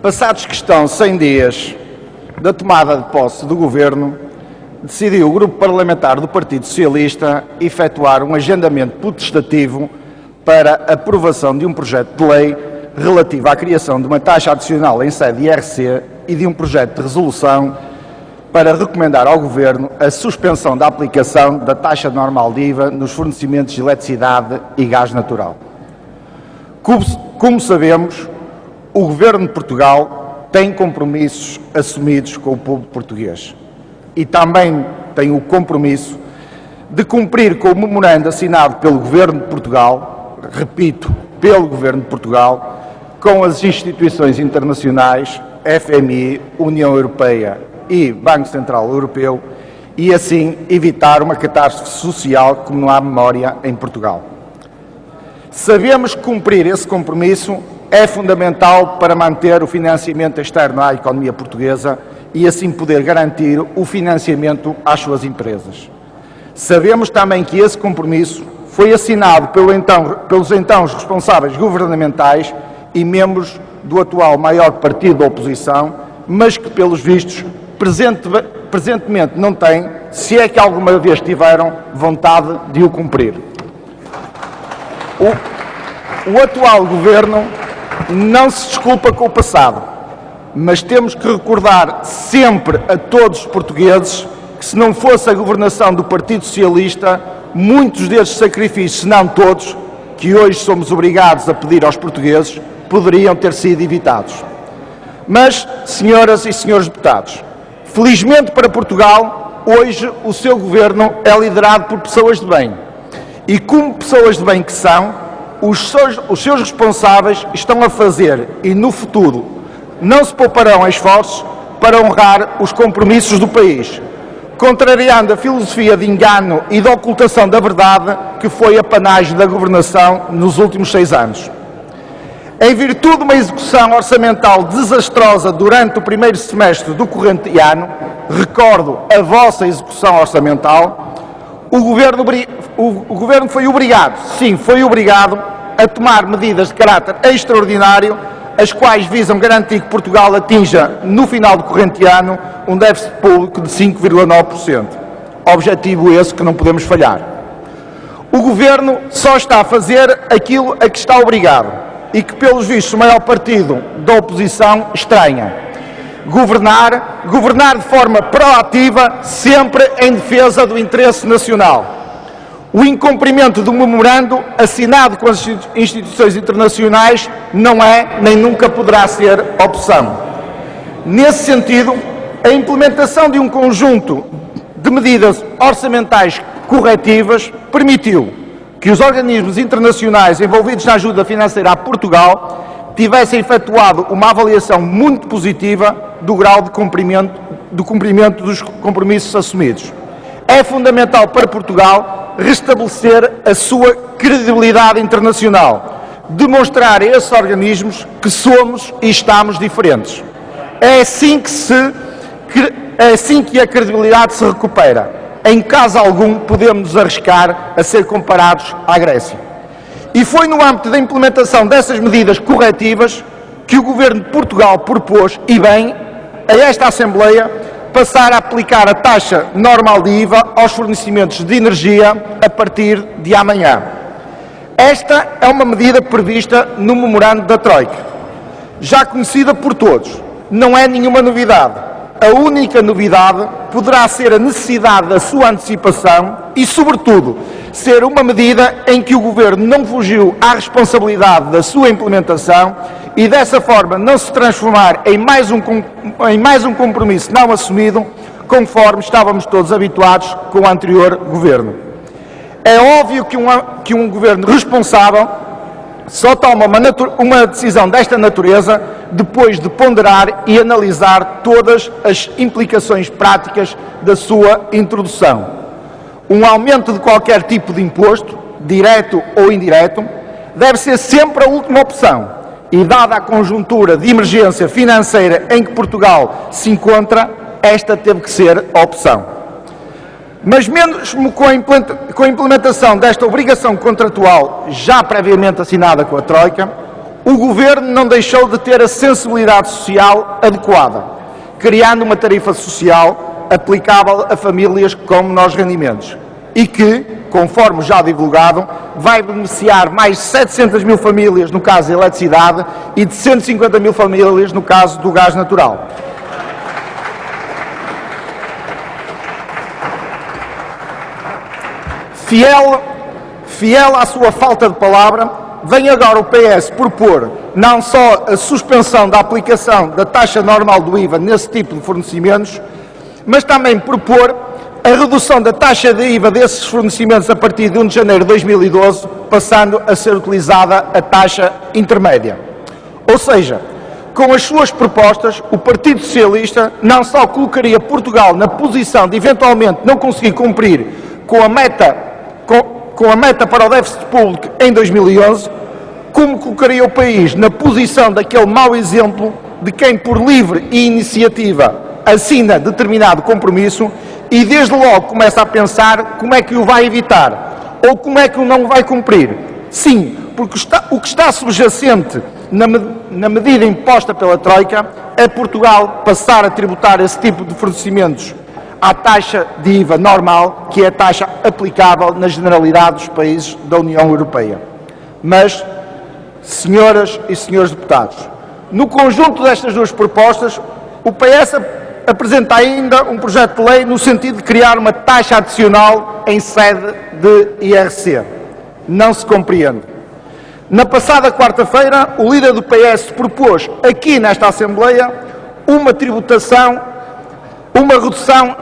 Passados que estão 100 dias da tomada de posse do Governo, decidiu o Grupo Parlamentar do Partido Socialista efetuar um agendamento potestativo para aprovação de um projeto de lei relativo à criação de uma taxa adicional em sede IRC e de um projeto de resolução para recomendar ao Governo a suspensão da aplicação da taxa normal de IVA nos fornecimentos de eletricidade e gás natural. Como sabemos, o Governo de Portugal tem compromissos assumidos com o povo português e também tem o compromisso de cumprir com o memorando assinado pelo Governo de Portugal, repito, pelo Governo de Portugal, com as instituições internacionais, FMI, União Europeia e Banco Central Europeu, e assim evitar uma catástrofe social como não há memória em Portugal. Sabemos que cumprir esse compromisso é fundamental para manter o financiamento externo à economia portuguesa e assim poder garantir o financiamento às suas empresas. Sabemos também que esse compromisso foi assinado pelos então responsáveis governamentais e membros do atual maior partido da oposição, mas que, pelos vistos, presentemente não têm, se é que alguma vez tiveram, vontade de o cumprir. O atual Governo não se desculpa com o passado, mas temos que recordar sempre a todos os portugueses que, se não fosse a governação do Partido Socialista, muitos destes sacrifícios, se não todos, que hoje somos obrigados a pedir aos portugueses, poderiam ter sido evitados. Mas, senhoras e senhores deputados, felizmente para Portugal, hoje o seu Governo é liderado por pessoas de bem. E como pessoas de bem que são, os seus responsáveis estão a fazer e no futuro não se pouparão esforços para honrar os compromissos do país, contrariando a filosofia de engano e de ocultação da verdade que foi a panágio da governação nos últimos 6 anos. Em virtude de uma execução orçamental desastrosa durante o primeiro semestre do corrente ano, recordo a vossa execução orçamental, o Governo foi obrigado, sim, foi obrigado a tomar medidas de caráter extraordinário, as quais visam garantir que Portugal atinja, no final do corrente ano, um déficit público de 5,9%. Objetivo esse que não podemos falhar. O Governo só está a fazer aquilo a que está obrigado e que, pelos vistos, o maior partido da oposição estranha. Governar de forma proativa, sempre em defesa do interesse nacional. O incumprimento do memorando assinado com as instituições internacionais não é, nem nunca poderá ser, opção. Nesse sentido, a implementação de um conjunto de medidas orçamentais corretivas permitiu que os organismos internacionais envolvidos na ajuda financeira a Portugal tivessem efetuado uma avaliação muito positiva do grau de cumprimento dos compromissos assumidos. É fundamental para Portugal restabelecer a sua credibilidade internacional, demonstrar a esses organismos que somos e estamos diferentes. É assim que a credibilidade se recupera. Em caso algum podemos nos arriscar a ser comparados à Grécia. E foi no âmbito da implementação dessas medidas corretivas que o Governo de Portugal propôs, e bem, a esta Assembleia passar a aplicar a taxa normal de IVA aos fornecimentos de energia a partir de amanhã. Esta é uma medida prevista no memorando da Troika, já conhecida por todos. Não é nenhuma novidade. A única novidade poderá ser a necessidade da sua antecipação e, sobretudo, ser uma medida em que o Governo não fugiu à responsabilidade da sua implementação e, dessa forma, não se transformar em mais um compromisso não assumido, conforme estávamos todos habituados com o anterior Governo. É óbvio que um Governo responsável só toma uma decisão desta natureza depois de ponderar e analisar todas as implicações práticas da sua introdução. Um aumento de qualquer tipo de imposto, direto ou indireto, deve ser sempre a última opção e, dada a conjuntura de emergência financeira em que Portugal se encontra, esta teve que ser a opção. Mas mesmo com a implementação desta obrigação contratual já previamente assinada com a Troika, o Governo não deixou de ter a sensibilidade social adequada, criando uma tarifa social aplicável a famílias com menores rendimentos e que, conforme já divulgado, vai beneficiar mais de 700 mil famílias no caso da eletricidade e de 150 mil famílias no caso do gás natural. Fiel à sua falta de palavra, vem agora o PS propor não só a suspensão da aplicação da taxa normal do IVA nesse tipo de fornecimentos, mas também propor a redução da taxa de IVA desses fornecimentos a partir de 1 de janeiro de 2012, passando a ser utilizada a taxa intermédia. Ou seja, com as suas propostas, o Partido Socialista não só colocaria Portugal na posição de eventualmente não conseguir cumprir com a meta para o déficit público em 2011, como colocaria o país na posição daquele mau exemplo de quem, por livre e iniciativa, assina determinado compromisso e desde logo começa a pensar como é que o vai evitar ou como é que o não vai cumprir. Sim, porque o que está subjacente na medida imposta pela Troika é Portugal passar a tributar esse tipo de fornecimentos à taxa de IVA normal, que é a taxa aplicável na generalidade dos países da União Europeia. Mas, senhoras e senhores deputados, no conjunto destas duas propostas, o PS apresenta ainda um projeto de lei no sentido de criar uma taxa adicional em sede de IRC. Não se compreende. Na passada quarta-feira, o líder do PS propôs aqui nesta Assembleia uma redução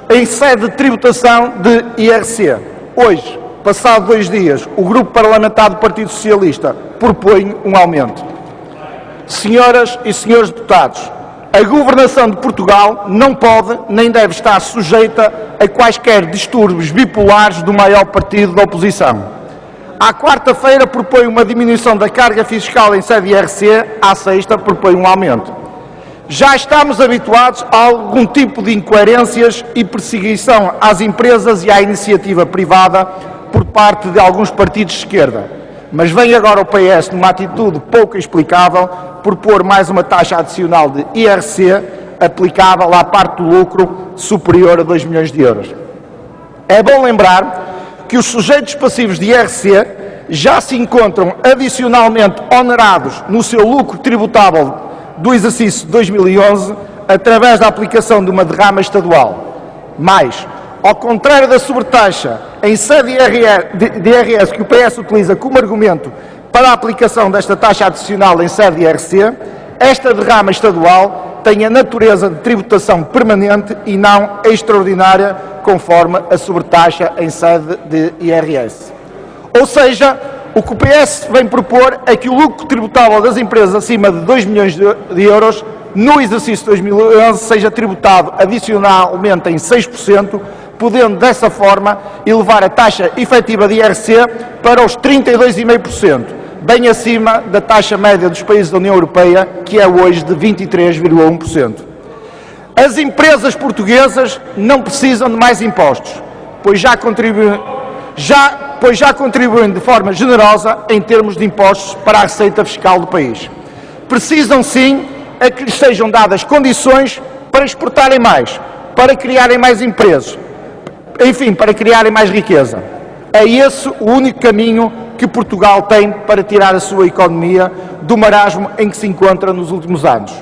em sede de tributação de IRC. Hoje, passado 2 dias, o Grupo Parlamentar do Partido Socialista propõe um aumento. Senhoras e senhores deputados, a governação de Portugal não pode nem deve estar sujeita a quaisquer distúrbios bipolares do maior partido da oposição. À quarta-feira propõe uma diminuição da carga fiscal em sede de IRC, à sexta propõe um aumento. Já estamos habituados a algum tipo de incoerências e perseguição às empresas e à iniciativa privada por parte de alguns partidos de esquerda. Mas vem agora o PS, numa atitude pouco explicável, propor mais uma taxa adicional de IRC aplicável à parte do lucro superior a 2 milhões de euros. É bom lembrar que os sujeitos passivos de IRC já se encontram adicionalmente onerados no seu lucro tributável do exercício de 2011 através da aplicação de uma derrama estadual. Mas, ao contrário da sobretaxa em sede de IRS que o PS utiliza como argumento para a aplicação desta taxa adicional em sede de IRC, esta derrama estadual tem a natureza de tributação permanente e não extraordinária, conforme a sobretaxa em sede de IRS. Ou seja, o que o PS vem propor é que o lucro tributável das empresas acima de 2 milhões de euros no exercício de 2011 seja tributado adicionalmente em 6%, podendo dessa forma elevar a taxa efetiva de IRC para os 32,5%, bem acima da taxa média dos países da União Europeia, que é hoje de 23,1%. As empresas portuguesas não precisam de mais impostos, pois já contribuem de forma generosa em termos de impostos para a receita fiscal do país. Precisam sim a que lhes sejam dadas condições para exportarem mais, para criarem mais empresas, enfim, para criarem mais riqueza. É esse o único caminho que Portugal tem para tirar a sua economia do marasmo em que se encontra nos últimos anos.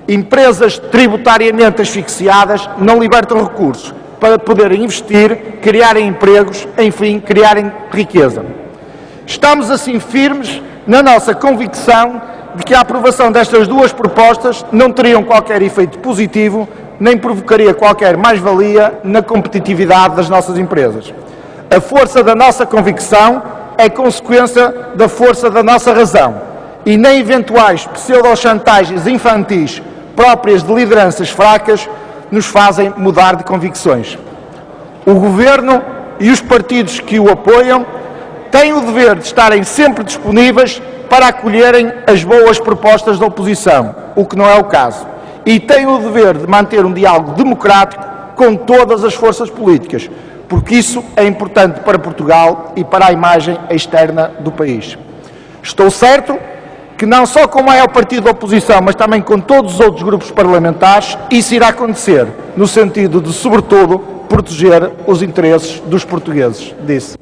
Empresas tributariamente asfixiadas não libertam recursos para poderem investir, criarem empregos, enfim, criarem riqueza. Estamos assim firmes na nossa convicção de que a aprovação destas duas propostas não teriam qualquer efeito positivo, nem provocaria qualquer mais-valia na competitividade das nossas empresas. A força da nossa convicção é consequência da força da nossa razão e nem eventuais pseudo-chantagens infantis próprias de lideranças fracas nos fazem mudar de convicções. O Governo e os partidos que o apoiam têm o dever de estarem sempre disponíveis para acolherem as boas propostas da oposição, o que não é o caso, e têm o dever de manter um diálogo democrático com todas as forças políticas, porque isso é importante para Portugal e para a imagem externa do país. Estou certo que não só com o maior partido da oposição, mas também com todos os outros grupos parlamentares, isso irá acontecer, no sentido de, sobretudo, proteger os interesses dos portugueses, disse.